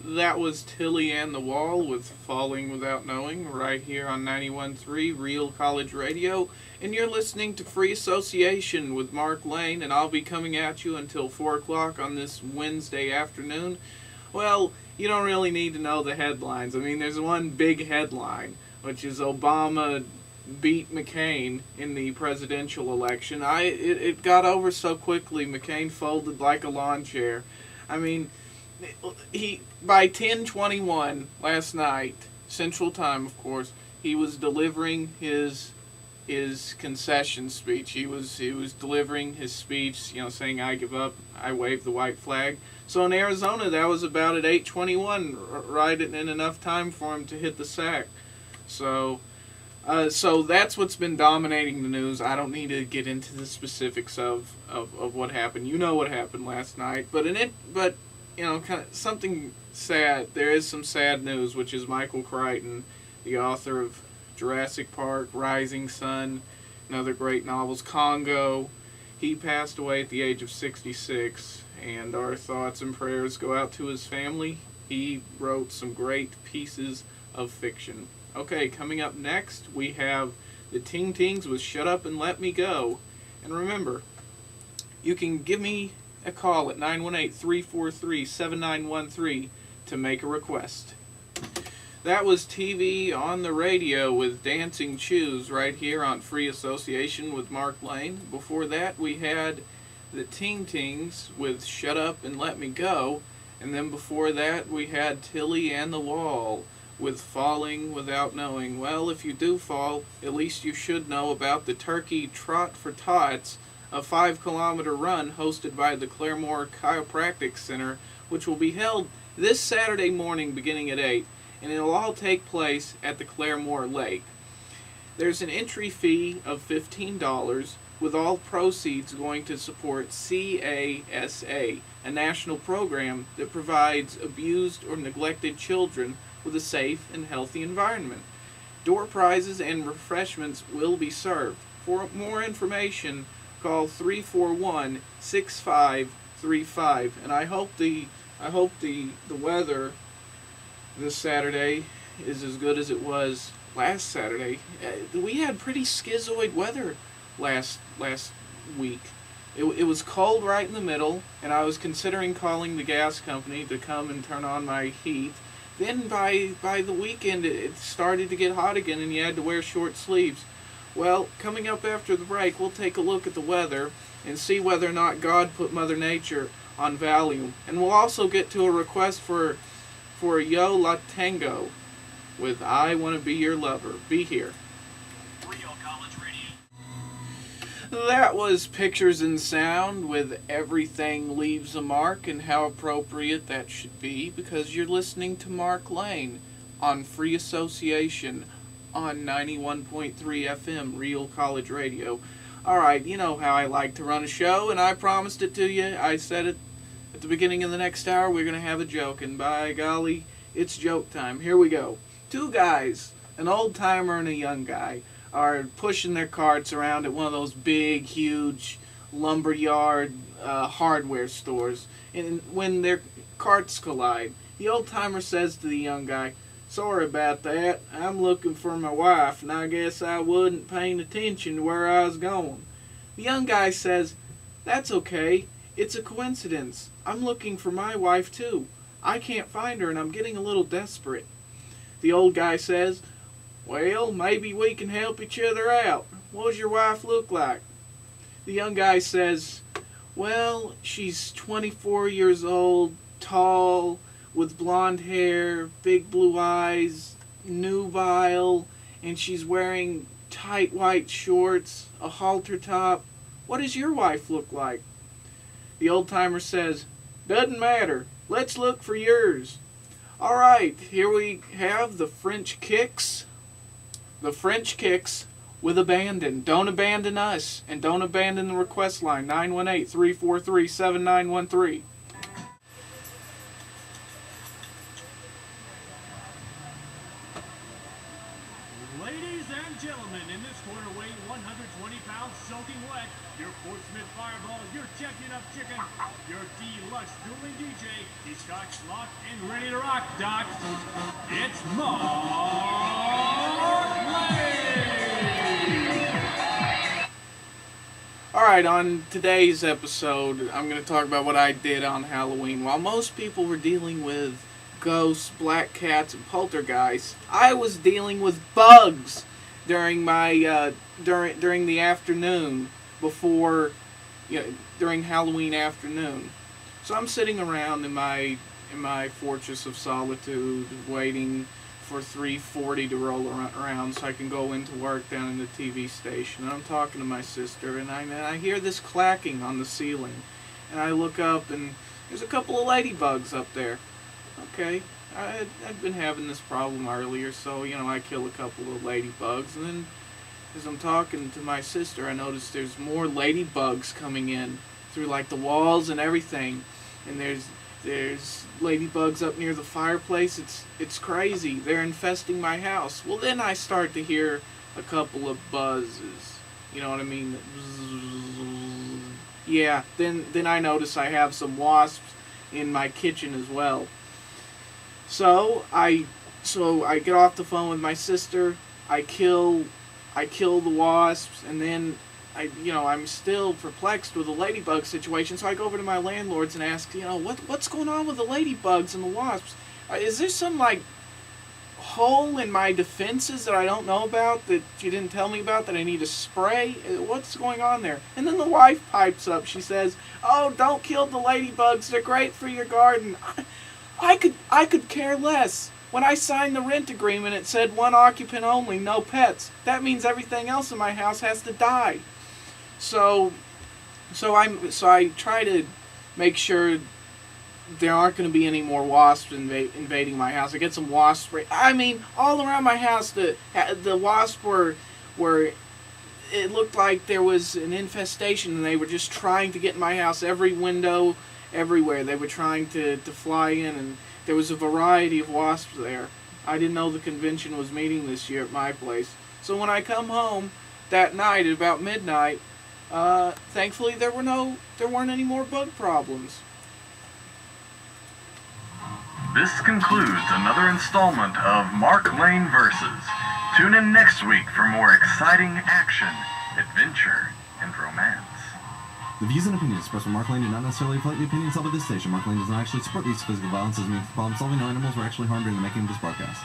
That was Tilly and the Wall with Falling Without Knowing right here on 91.3 Real College Radio. And you're listening to Free Association with Mark Lane, and I'll be coming at you until 4 o'clock on this Wednesday afternoon. Well, you don't really need to know the headlines. I mean, there's one big headline, which is Obama beat McCain in the presidential election. It got over so quickly. McCain folded like a lawn chair. I mean, he by 10:21 last night, Central Time, of course, he was delivering his concession speech. He was delivering his speech, saying I give up, I wave the white flag. So in Arizona, that was about at 8:21, right in enough time for him to hit the sack. So that's what's been dominating the news. I don't need to get into the specifics of what happened. You know what happened last night, but kind of something sad. There is some sad news, which is Michael Crichton, the author of Jurassic Park, Rising Sun, and other great novels, Congo. He passed away at the age of 66, and our thoughts and prayers go out to his family. He wrote some great pieces of fiction. Okay, coming up next, we have the Ting Tings with Shut Up and Let Me Go. And remember, you can give me a call at 918-343-7913 to make a request. That was TV on the Radio with Dancing Shoes right here on Free Association with Mark Lane. Before that, we had the Ting Tings with Shut Up and Let Me Go. And then before that, we had Tilly and the Wall with Falling Without Knowing. Well, if you do fall, at least you should know about the Turkey Trot for Tots, a 5-kilometer run hosted by the Claremore Chiropractic Center, which will be held this Saturday morning beginning at 8, and it'll all take place at the Claremore Lake. There's an entry fee of $15, with all proceeds going to support CASA, a national program that provides abused or neglected children with a safe and healthy environment. Door prizes and refreshments will be served. For more information, call 341-6535. And I hope the weather this Saturday is as good as it was last Saturday. We had pretty schizoid weather last week. It was cold right in the middle, and I was considering calling the gas company to come and turn on my heat. Then by the weekend, it started to get hot again, and you had to wear short sleeves. Well, coming up after the break, we'll take a look at the weather and see whether or not God put Mother Nature on Valium. And we'll also get to a request for Yo La Tengo with I Want to Be Your Lover. Be here. Real College Radio. That was Pictures and Sound with Everything Leaves a Mark, and how appropriate that should be because you're listening to Mark Lane on Free Association on 91.3 FM Real College Radio. Alright, you know how I like to run a show, and I promised it to you. I said it at the beginning of the next hour, we're going to have a joke, and by golly, it's joke time. Here we go. Two guys, an old timer and a young guy, are pushing their carts around at one of those big, huge lumberyard hardware stores. And when their carts collide, the old timer says to the young guy, "Sorry about that. I'm looking for my wife, and I guess I wasn't paying attention to where I was going." The young guy says, "That's okay. It's a coincidence. I'm looking for my wife too. I can't find her, and I'm getting a little desperate." The old guy says, "Well, maybe we can help each other out. What does your wife look like?" The young guy says, "Well, she's 24 years old, tall, with blonde hair, big blue eyes, nubile, and she's wearing tight white shorts, a halter top. What does your wife look like?" The old timer says, "Doesn't matter. Let's look for yours." All right, here we have the French Kicks. The French Kicks with Abandon. Don't abandon us, and don't abandon the request line, 918-343-7913. Ladies Ladies and gentlemen, in this corner weighing 120 pounds soaking wet, your Fort Smith Fireball, your champion of chicken, your deluxe dueling DJ, he's cocked, locked, and ready to rock, Doc. It's Mark Lane! Alright, on today's episode, I'm going to talk about what I did on Halloween. While most people were dealing with ghosts, black cats, and poltergeists, I was dealing with bugs during my during the afternoon before, during Halloween afternoon. So I'm sitting around in my fortress of solitude, waiting for 3:40 to roll around so I can go into work down in the TV station. And I'm talking to my sister, and I hear this clacking on the ceiling, and I look up, and there's a couple of ladybugs up there. Okay, I'd been having this problem earlier, so, I kill a couple of ladybugs, and then as I'm talking to my sister, I notice there's more ladybugs coming in through, like, the walls and everything, and there's ladybugs up near the fireplace. It's crazy. They're infesting my house. Well, then I start to hear a couple of buzzes. You know what I mean? Yeah, then I notice I have some wasps in my kitchen as well. So I get off the phone with my sister. I kill the wasps, and then I'm still perplexed with the ladybug situation. So I go over to my landlords and ask, what's going on with the ladybugs and the wasps? Is there some hole in my defenses that I don't know about, that you didn't tell me about, that I need to spray? What's going on there? And then the wife pipes up. She says, "Oh, don't kill the ladybugs. They're great for your garden." I could care less. When I signed the rent agreement, it said 1 occupant only, no pets. That means everything else in my house has to die. So I try to make sure there aren't going to be any more wasps invading my house. I get some wasp spray. I mean, all around my house, the wasps were it looked like there was an infestation, and they were just trying to get in my house. Every window, everywhere, they were trying to fly in, and there was a variety of wasps there. I didn't know the convention was meeting this year at my place. So when I come home that night at about midnight, thankfully there weren't any more bug problems. This concludes another installment of Mark Lane Versus. Tune in next week for more exciting action, adventure, and romance. The views and opinions expressed by Mark Lane do not necessarily reflect the opinions held by this station. Mark Lane does not actually support the use of physical violence as a means of problem solving. No animals were actually harmed during the making of this broadcast.